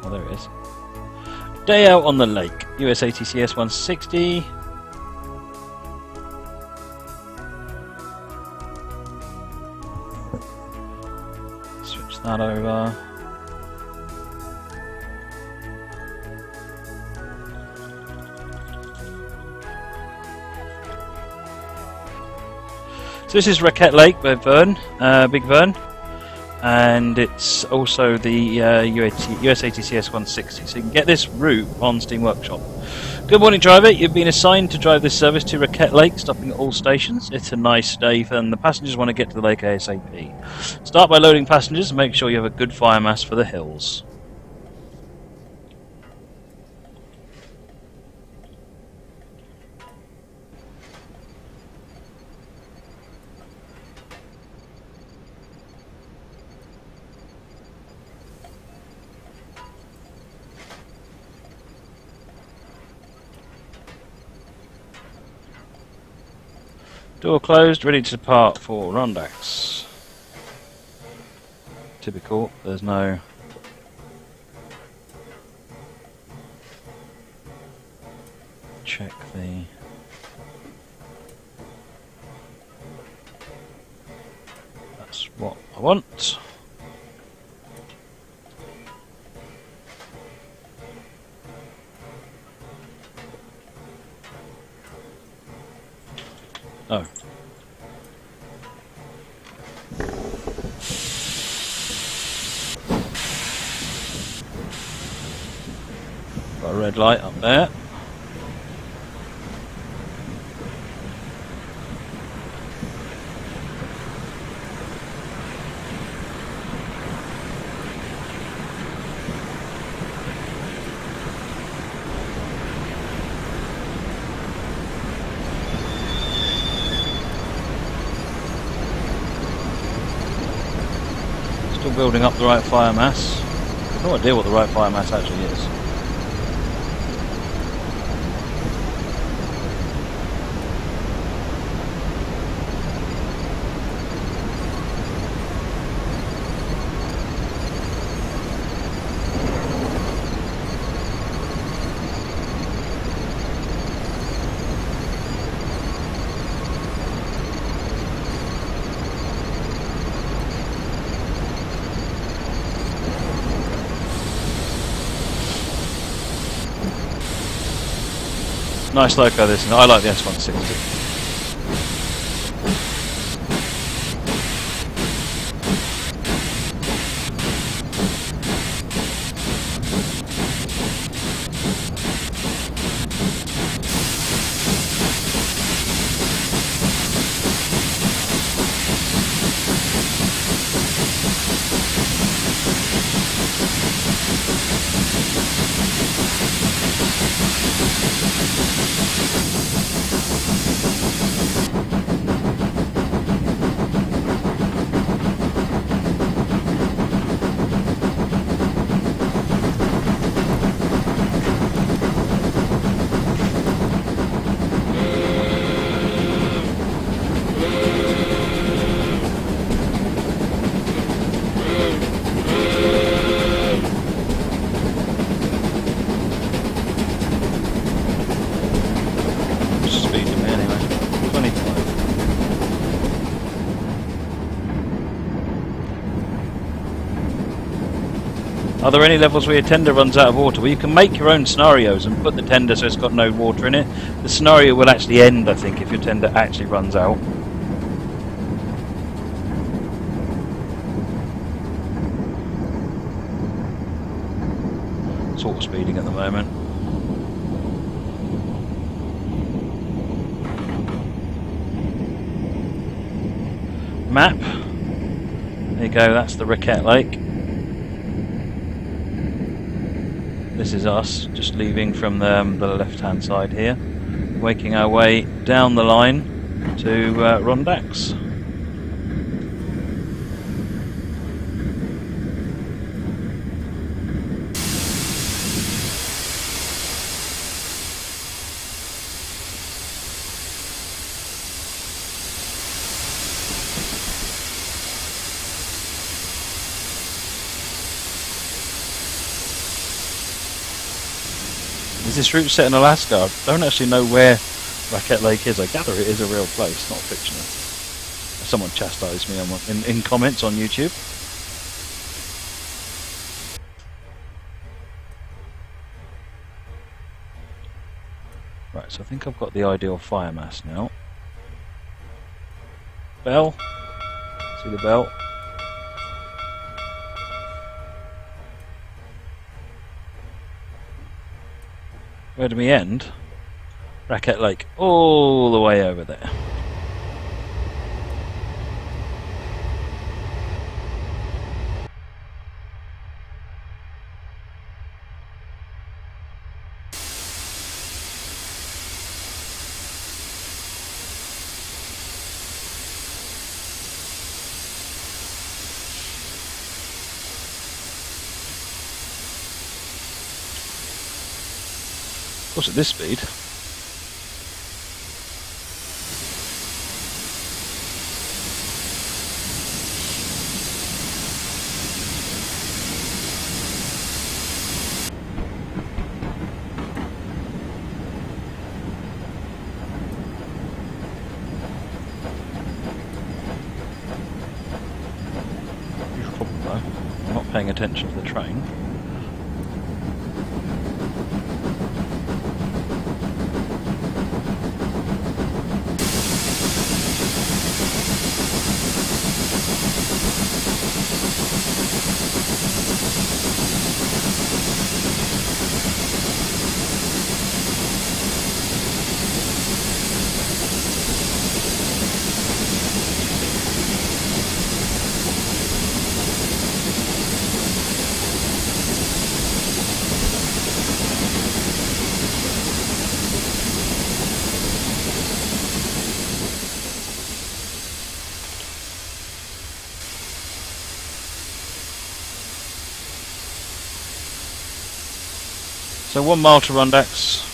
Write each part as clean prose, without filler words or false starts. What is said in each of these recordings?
Oh, there it is. Day out on the lake. USATC S160. Switch that over. So this is Raquette Lake by Big Vern, and it's also the USATC S160. So you can get this route on Steam Workshop. Good morning, driver. You've been assigned to drive this service to Raquette Lake, stopping at all stations. It's a nice day, and the passengers want to get to the lake ASAP. Start by loading passengers and make sure you have a good fire mass for the hills. Door closed, ready to depart for Rondax. Typical, there's no... Check the... That's what I want. Oh. Got a red light up there. Still building up the right fire mass. I've no idea what the right fire mass actually is. Nice loco this, and I like the S160. Are there any levels where your tender runs out of water? Well, you can make your own scenarios and put the tender so it's got no water in it. The scenario will actually end, I think, if your tender actually runs out. It's auto speeding at the moment. Map. There you go, that's the Raquette Lake. This is us, just leaving from the left-hand side here, making our way down the line to Rondax. is this route set in Alaska? I don't actually know where Raquette Lake is. I gather it is a real place, not fictional. Someone chastised me in comments on YouTube. Right, so I think I've got the ideal fire mass now. Bell. See the bell? Where do we end? Raquette Lake, all the way over there. Of course, at this speed, I'm not paying attention to the train. So 1 mile to Rundax.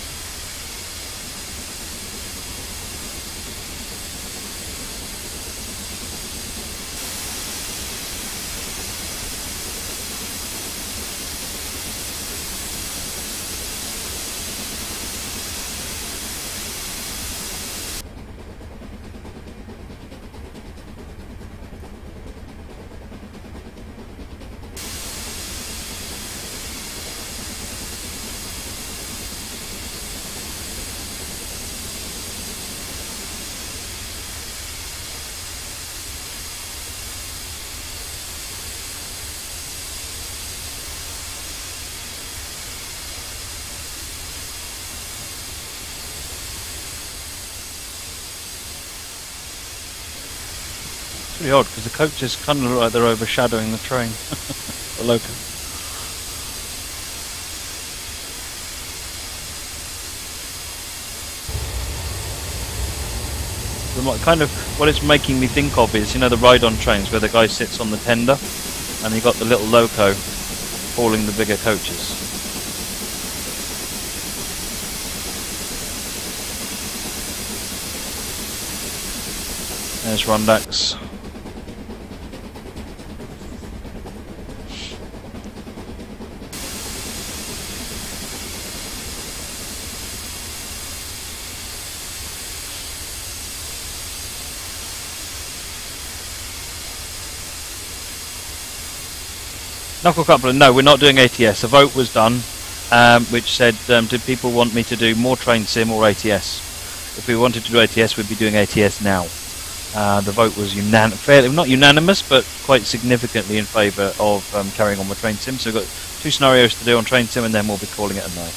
Pretty odd because the coaches kind of look like they're overshadowing the train, the loco. Kind of what it's making me think of is, you know, the ride-on trains where the guy sits on the tender and you got the little loco hauling the bigger coaches. There's Rundax. Knuckle coupler, no, we're not doing ATS. A vote was done, which said, did people want me to do more train sim or ATS? If we wanted to do ATS, we'd be doing ATS now. The vote was fairly, not unanimous, but quite significantly in favour of carrying on with train sim. So we've got 2 scenarios to do on train sim, and then we'll be calling it a night.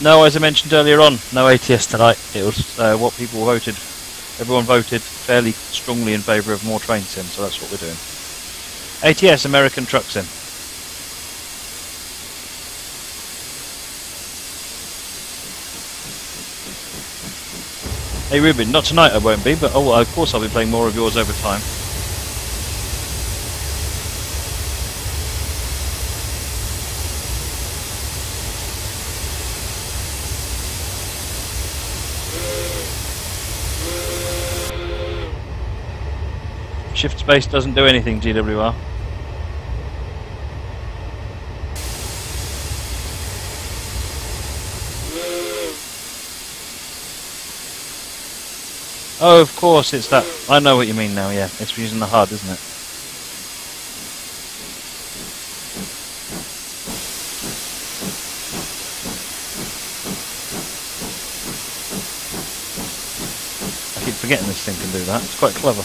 No, as I mentioned earlier on, no ATS tonight. It was what people voted. Everyone voted fairly strongly in favour of more train sim, so that's what we're doing. ATS, American Truck Sim. Hey Ruben, not tonight I won't be, but oh, well, of course I'll be playing more of yours over time. Shift space doesn't do anything, GWR. Oh, of course, it's that. I know what you mean now, yeah. It's using the HUD, isn't it? I keep forgetting this thing can do that. It's quite clever.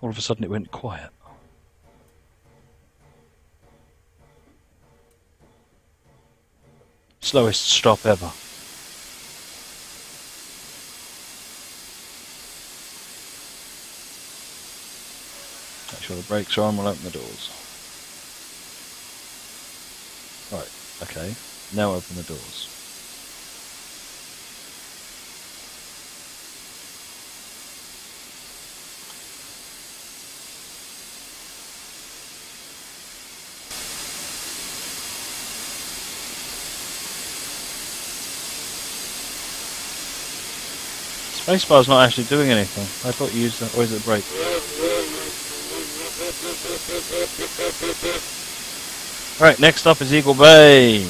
All of a sudden it went quiet. Slowest stop ever. Make sure the brakes are on, we'll open the doors. Right, okay. Now open the doors. Spacebar's not actually doing anything. I thought you used that, or is it a brake? Right, next up is Eagle Bay.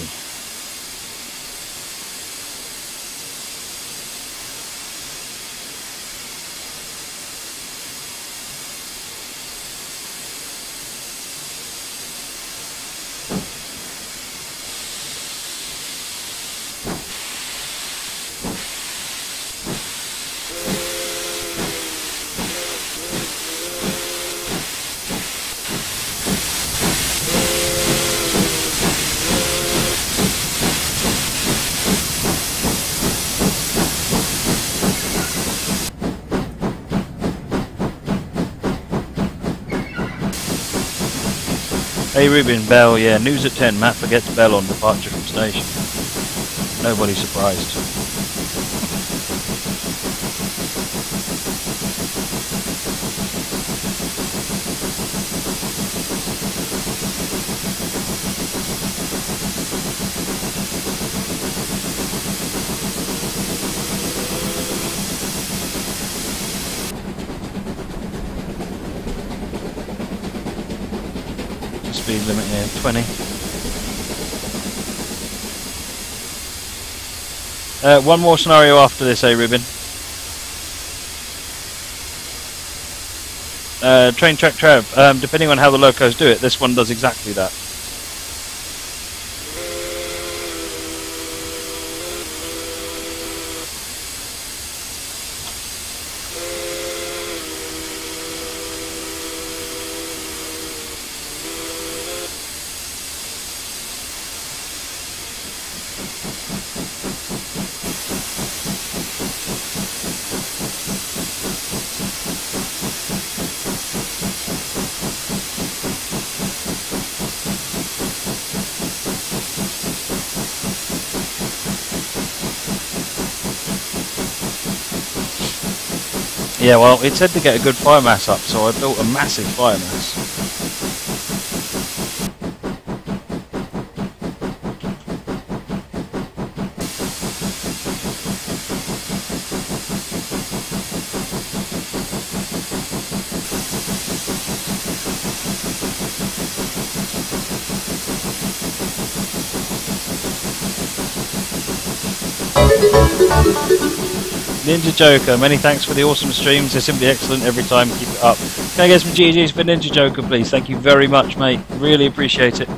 Hey Ruben, Bell, yeah, news at 10, Matt forgets Bell on departure from station. Nobody surprised. Speed limit here, 20. One more scenario after this, Ruben. Train track trav. Depending on how the locos do it, this one does exactly that. Yeah, well, it said to get a good fire mass up, so I built a massive fire mass. Ninja Joker, many thanks for the awesome streams. They're simply excellent every time. Keep it up. Can I get some GGs for Ninja Joker, please? Thank you very much, mate. Really appreciate it.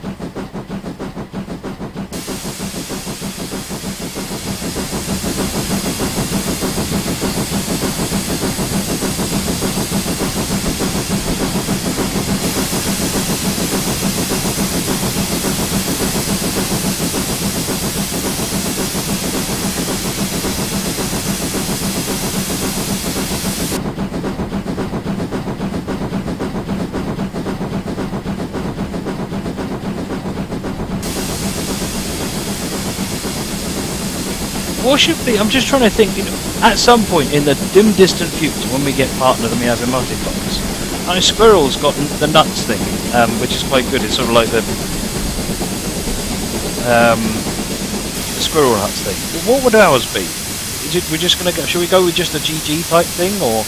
What should be? I'm just trying to think. You know, at some point in the dim, distant future, when we get partner than we have in multi-box, Squirrel's got the nuts thing, which is quite good. It's sort of like the squirrel nuts thing. What would ours be? We're just gonna go. Should we go with just a GG type thing, or?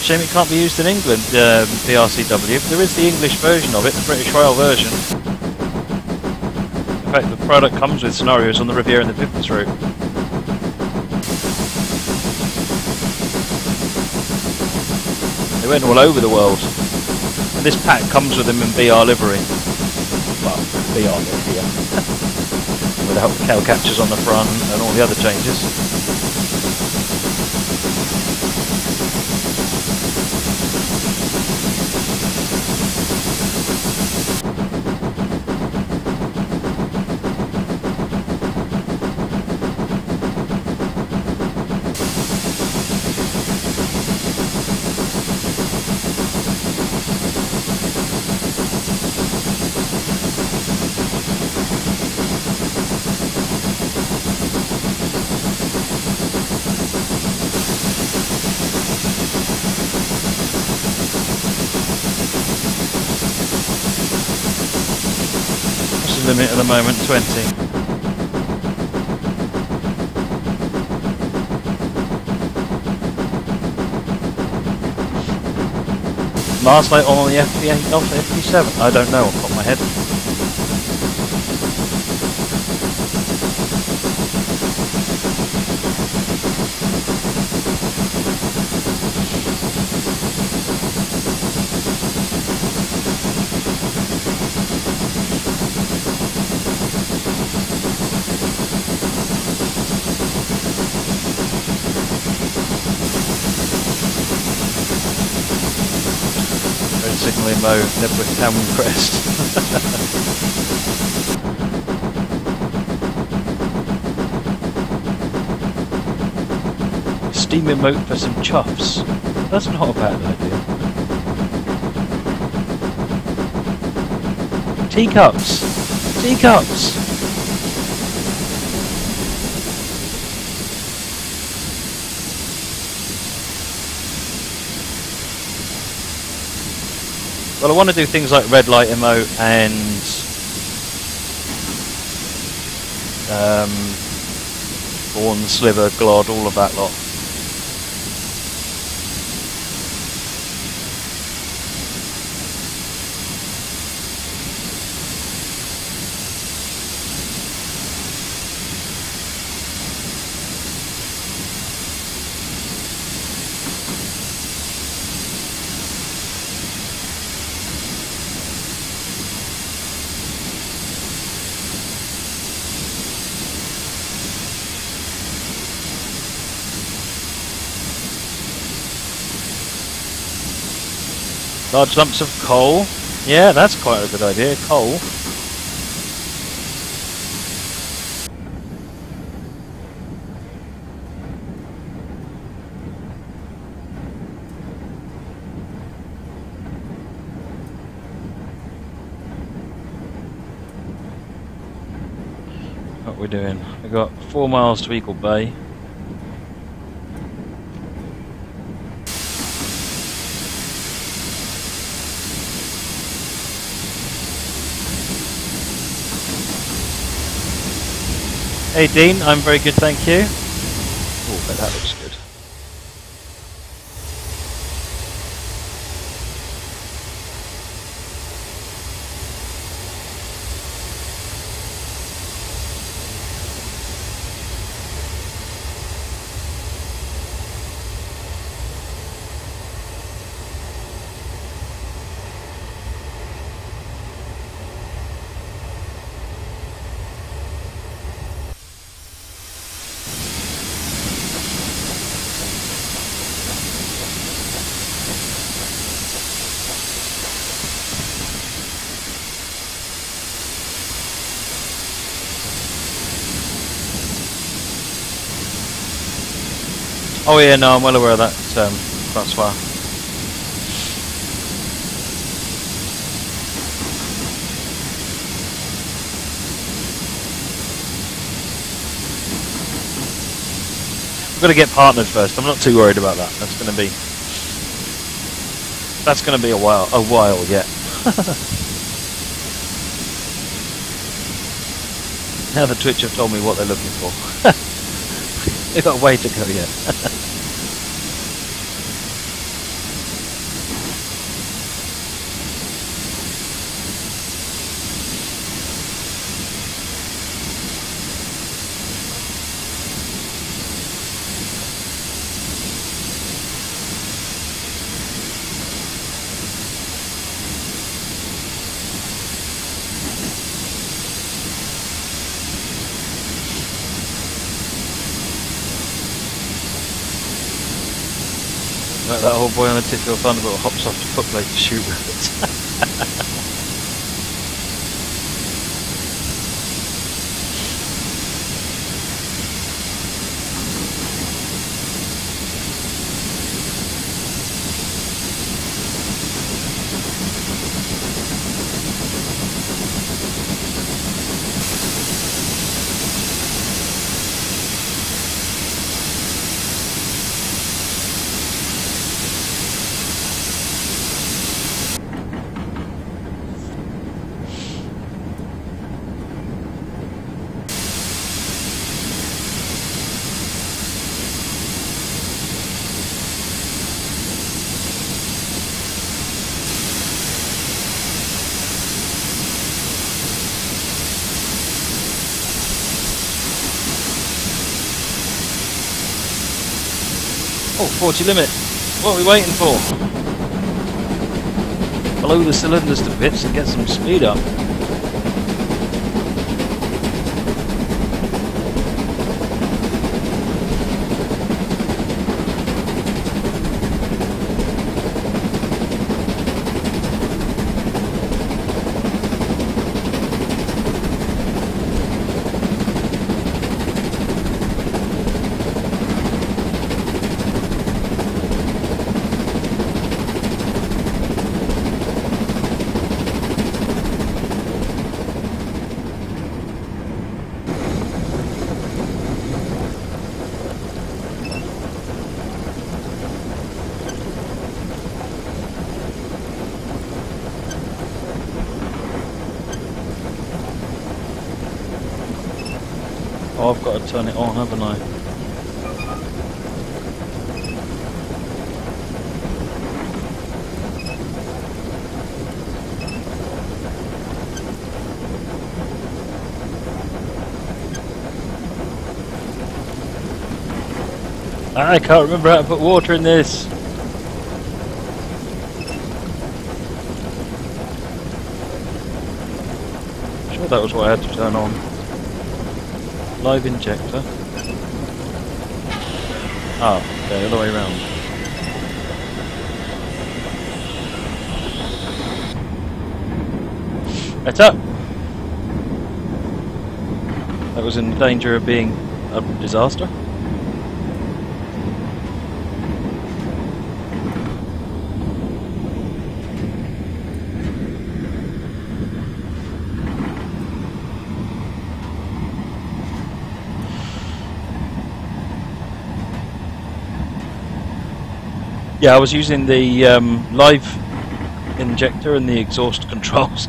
Shame it can't be used in England, BRCW. There is the English version of it, the British Royal version. In fact, the product comes with scenarios on the Riviera and the Pippas route. They went all over the world. And this pack comes with them in BR livery. Well, BR livery, yeah. Without the cow catchers on the front and all the other changes. Limit at the moment, 20. Last night on the FP8 off FP7? I don't know off the top of my head. Signalling mode, Nebworth Town Crest. Steam emote for some chuffs. That's not a bad idea. Teacups! Teacups! Well, I want to do things like red light emote and Born, Sliver, Glod, all of that lot. Large lumps of coal. Yeah, that's quite a good idea. Coal. What we're doing? We've got 4 miles to Eagle Bay. Hey Dean, I'm very good, thank you. Oh, but that looks good. Oh yeah, no, I'm well aware of that, Francois. We've got to get partnered first. I'm not too worried about that. That's going to be a while yet. Now the Twitch have told me what they're looking for. They've got a way to go yet. Like that old boy on a Tickle Thunderbolt hops off the footplate to shoot with it. Oh, 40 limit. What are we waiting for? Blow the cylinders to bits and get some speed up. Oh, I've got to turn it on, haven't I? I can't remember how to put water in this. Sure, that was what I had to turn on. Live injector. Oh, okay, all the way around. Right up. That was in danger of being a disaster. Yeah, I was using the live injector and the exhaust controls.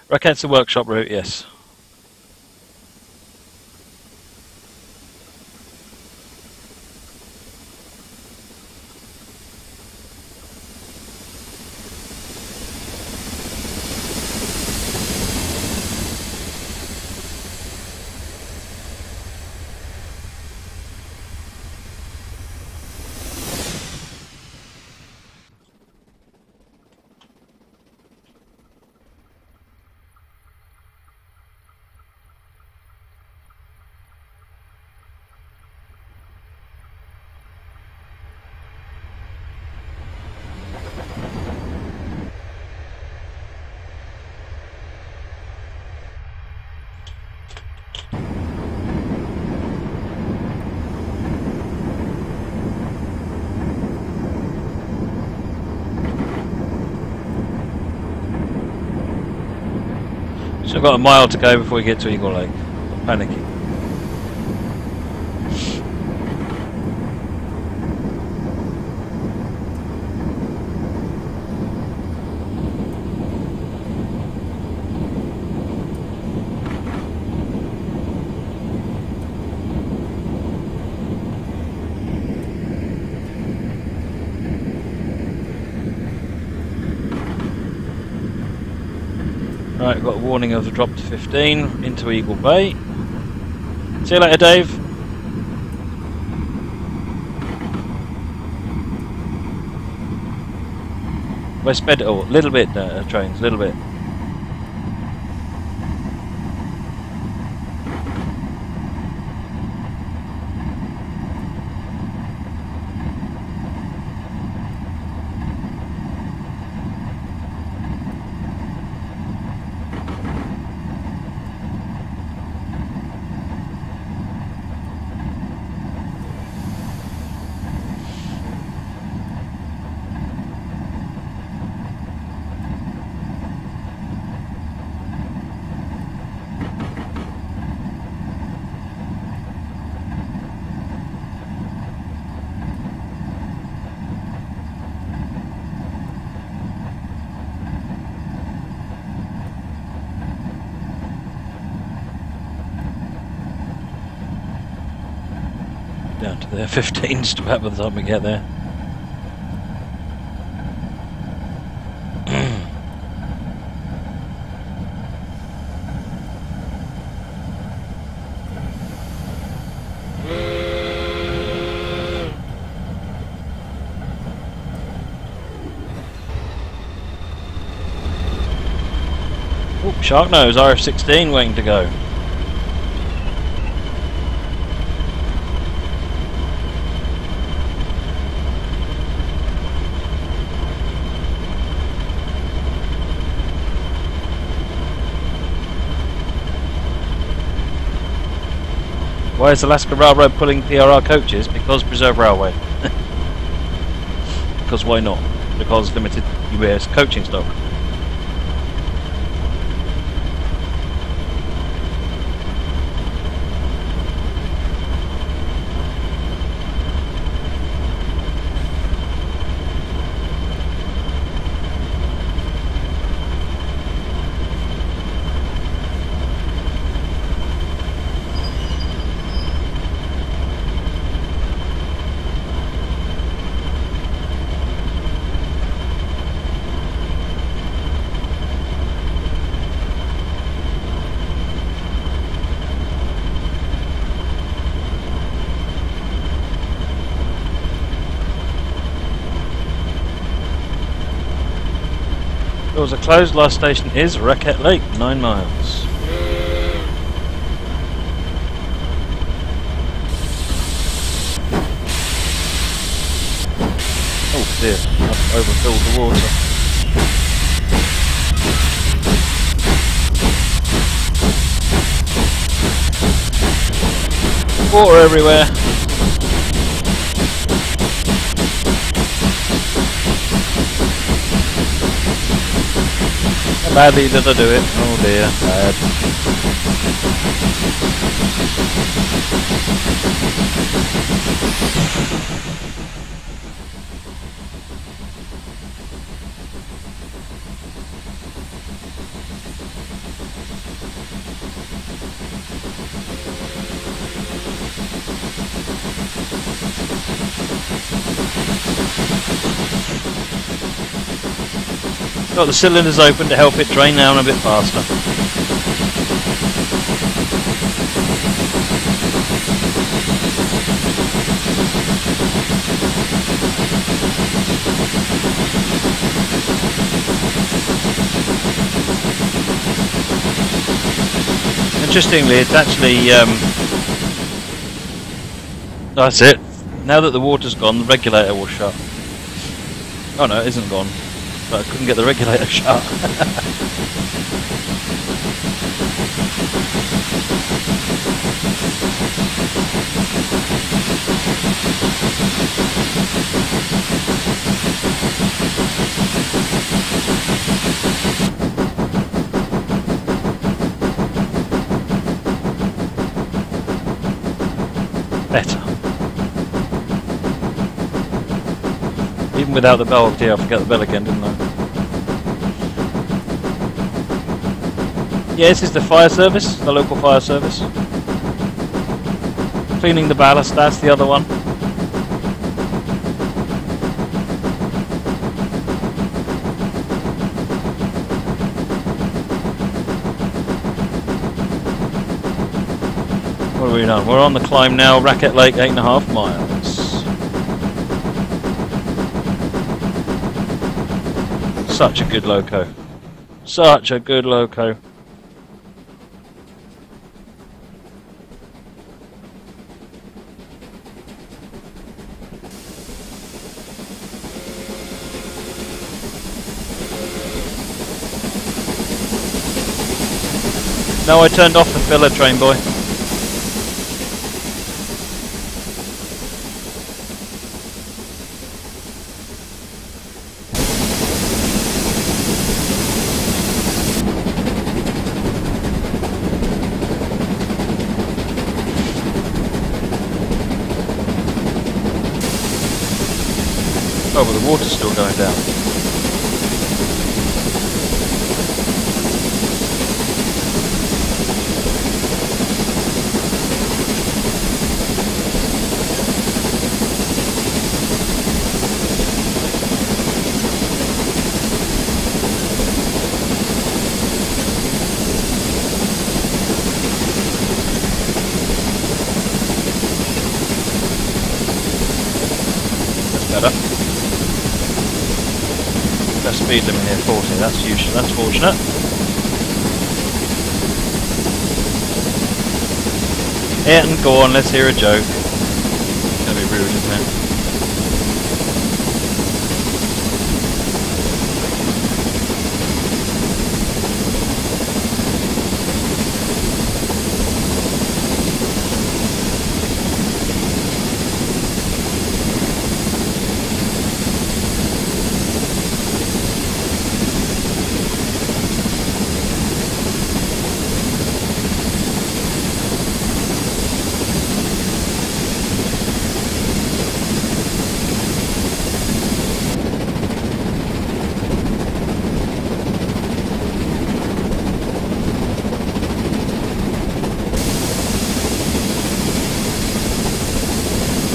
Raquette's a workshop route, yes. So I've got a mile to go before we get to Eagle Lake. I'm panicking. Right, I've got a warning of the drop to 15 into Eagle Bay. See you later, Dave. I sped it all, a little bit, trains, a little bit. Down to there, 15 just about by the time we get there. Oh, Sharknose, RF-16 waiting to go. Why is Alaska Railroad pulling PRR coaches? Because Preserve Railway. Because why not? Because limited US coaching stock. Doors are closed, last station is Raquette Lake, 9 miles. Oh dear, I've overfilled the water. Water everywhere. How badly did I do it? Oh dear, bad. Got the cylinders open to help it drain down a bit faster. Interestingly, it's actually that's it. Now that the water's gone, the regulator will shut. Oh no, it isn't gone. But I couldn't get the regulator shut. even without the bell. Dear, I forgot the bell again, didn't I? Yeah, this is the fire service, the local fire service. Cleaning the ballast, that's the other one. What are we on? We're on the climb now, Raquette Lake, 8.5 miles. Such a good loco. Such a good loco. No, I turned off the filler, train boy. Oh, but the water's still going down. That's better. Speed limit here, 40. That's usual. That's fortunate. Yeah, and go on. Let's hear a joke. It's gonna be rude, isn't it?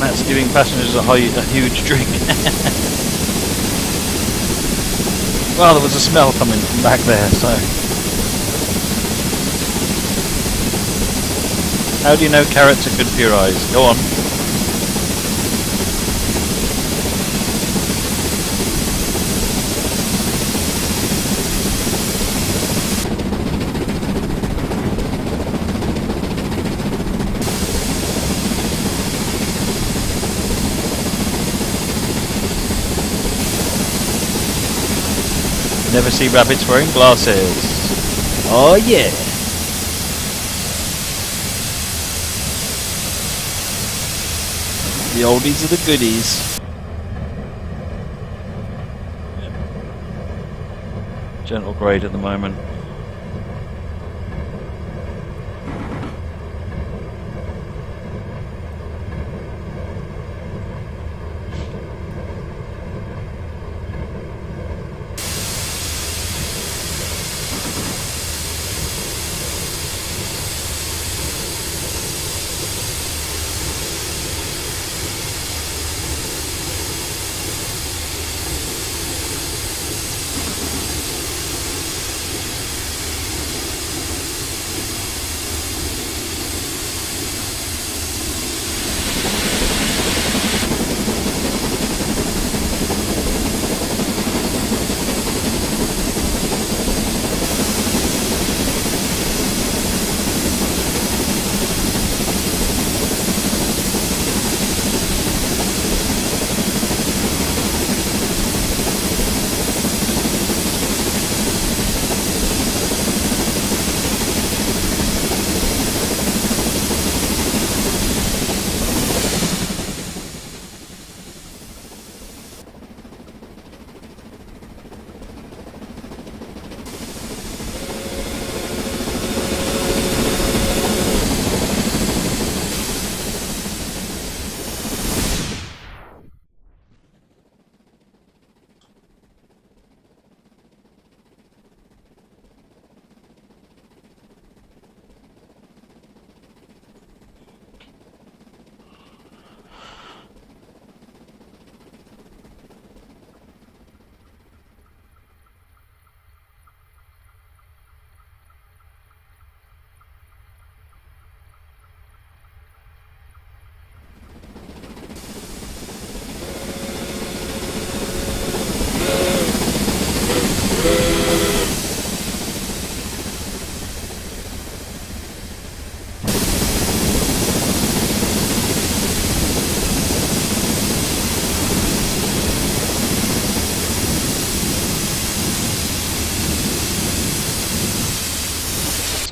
That's giving passengers a huge drink. Well, there was a smell coming from back there, so... How do you know carrots are good for your eyes? Go on. Never see rabbits wearing glasses. Oh yeah. The oldies are the goodies. Gentle grade at the moment.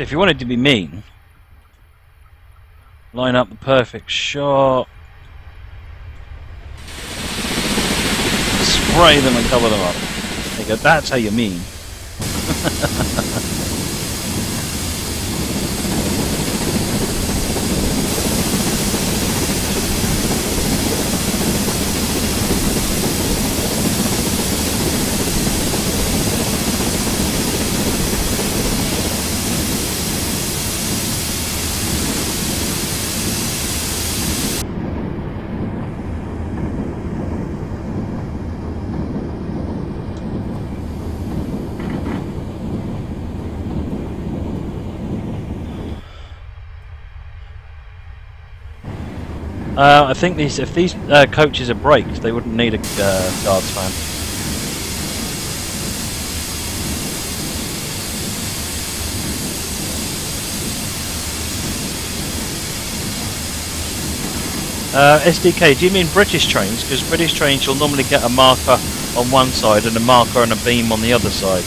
So if you wanted to be mean, line up the perfect shot, spray them and cover them up. There you go, that's how you mean. I think if these coaches are braked, they wouldn't need a guards fan. SDK, do you mean British trains? Because British trains you'll normally get a marker on one side and a marker and a beam on the other side.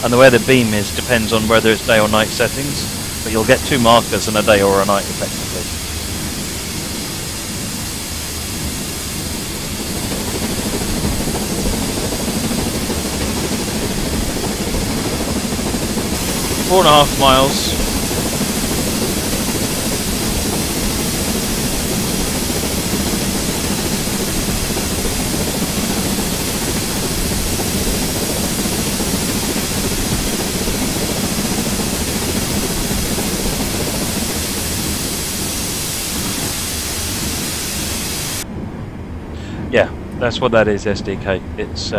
And the way the beam is depends on whether it's day or night settings. But you'll get two markers and a day or a night effectively. Four and a half miles. Yeah, that's what that is, SDK. It's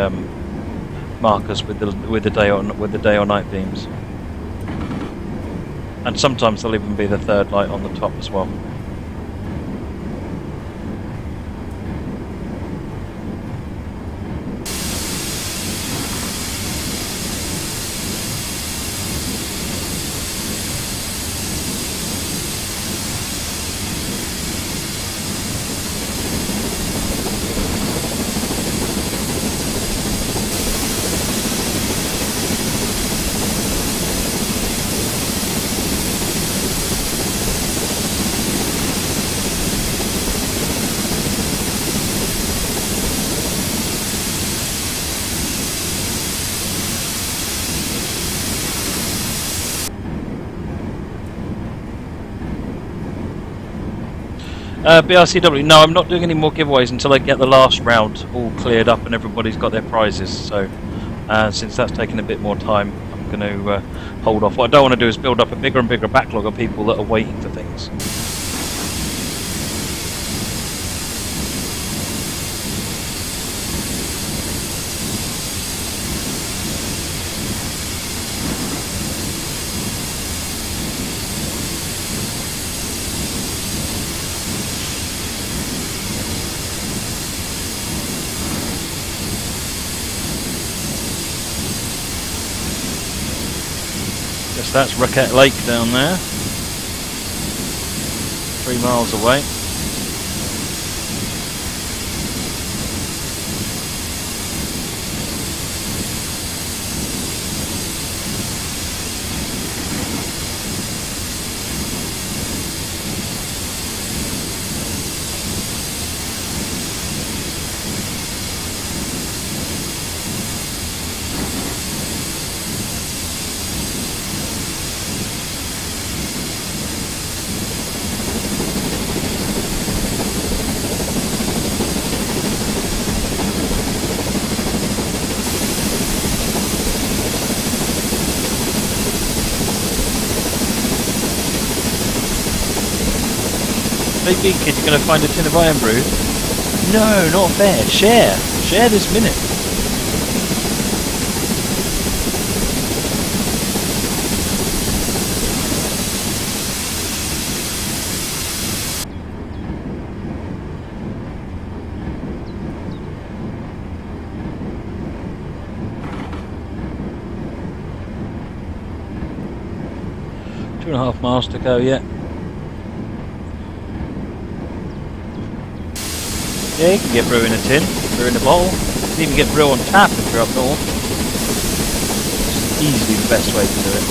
markers with the day or night beams. And sometimes there'll even be the third light on the top as well. BRCW, no, I'm not doing any more giveaways until I get the last round all cleared up and everybody's got their prizes. So, since that's taken a bit more time, I'm going to hold off. What I don't want to do is build up a bigger and bigger backlog of people that are waiting for things. That's Raquette Lake down there, 3 miles away. Hey big kid, you're going to find a tin of iron brew? No, not fair. Share. Share this minute. Two and a half miles to go yet. Yeah, you can get brew in a tin, brew in a bottle. You can even get brew on tap if you're up north. It's easily the best way to do it.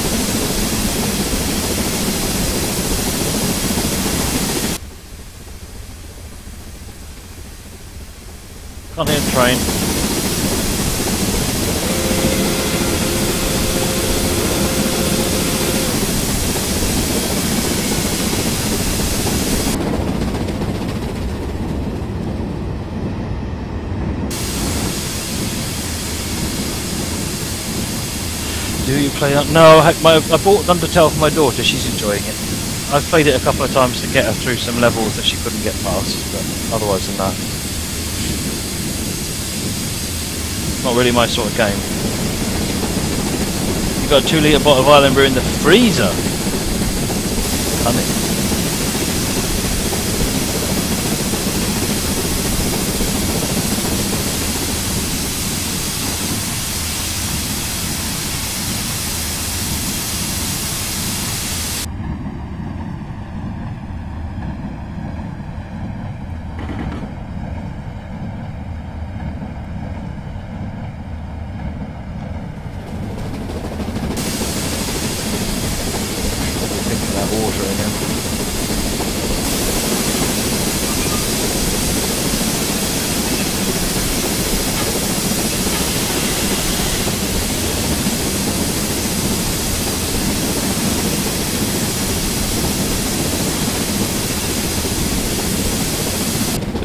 Can't hear the train. Do you play that? No, I bought Undertale for my daughter. She's enjoying it. I've played it a couple of times to get her through some levels that she couldn't get past, but otherwise than that, not really my sort of game. You've got a 2 litre bottle of Island Brew in the freezer. Cunning.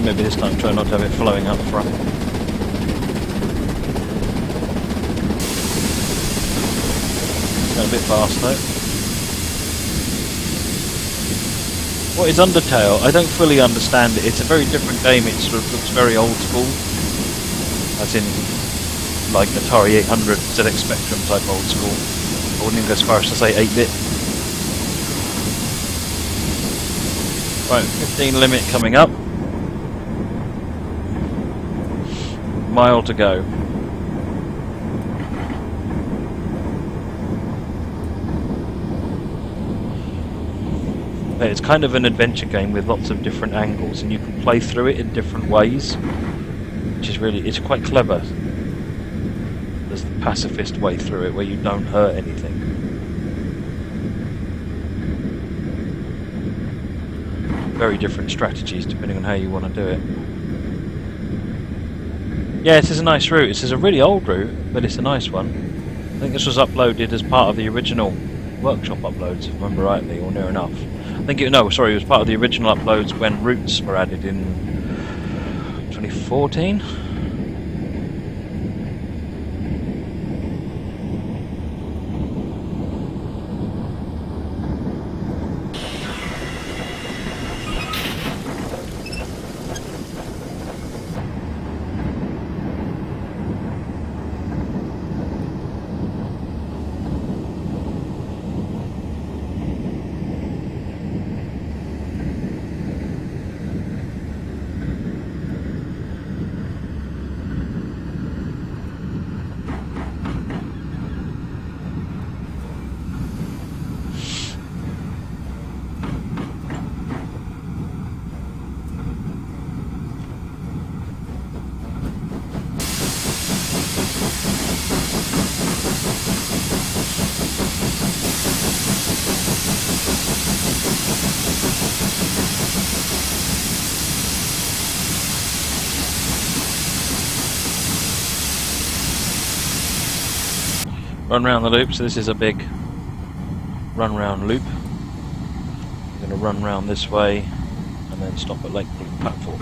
Maybe this time try not to have it flowing up front. Going a bit fast though. What is Undertale? I don't fully understand it. It's a very different game. It sort of looks very old school. As in, like Atari 800 ZX Spectrum type old school. I wouldn't even go as far as to say 8-bit. Right, 15 limit coming up. Mile to go. But it's kind of an adventure game with lots of different angles, and you can play through it in different ways, which is it's quite clever. There's the pacifist way through it, where you don't hurt anything. Very different strategies depending on how you want to do it. Yeah, it is a nice route. This is a really old route, but it's a nice one. I think this was uploaded as part of the original workshop uploads, if I remember rightly, or near enough. I think it was part of the original uploads when routes were added in 2014. Run round the loop, so this is a big run round loop. I'm going to run round this way and then stop at Lake platform.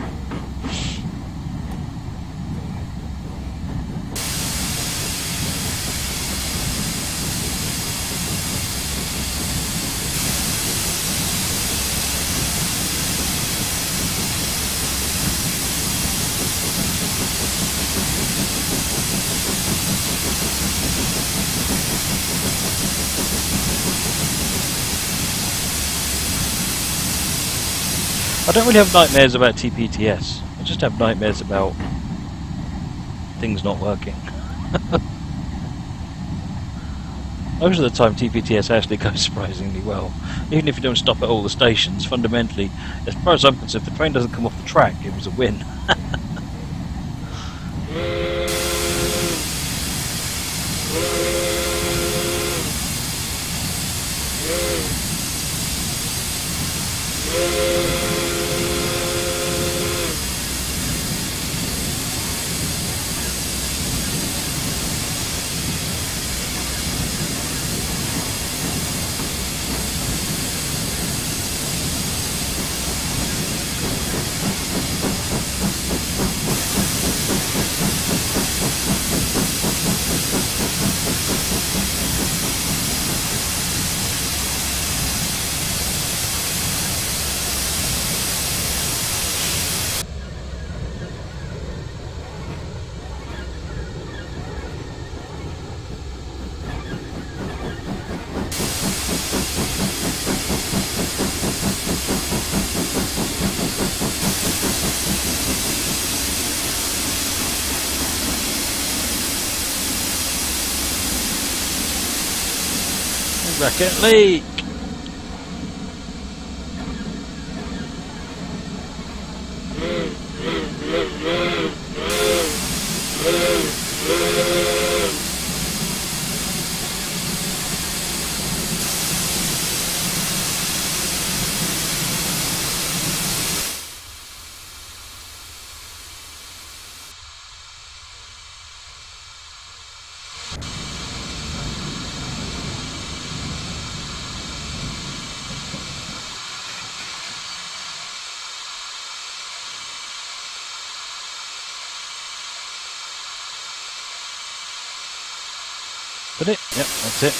I don't really have nightmares about TPTS. I just have nightmares about things not working. Most of the time TPTS actually goes surprisingly well. Even if you don't stop at all the stations, fundamentally, as far as I'm concerned, if the train doesn't come off the track, it was a win. Raquette Lake. Put it? Yep, that's it.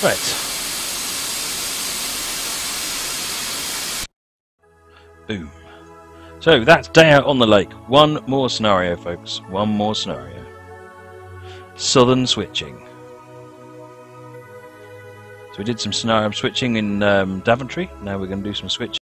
Right. Boom. So that's day out on the lake. One more scenario, folks. One more scenario. Southern switching. So we did some scenario switching in Daventry. Now we're going to do some switching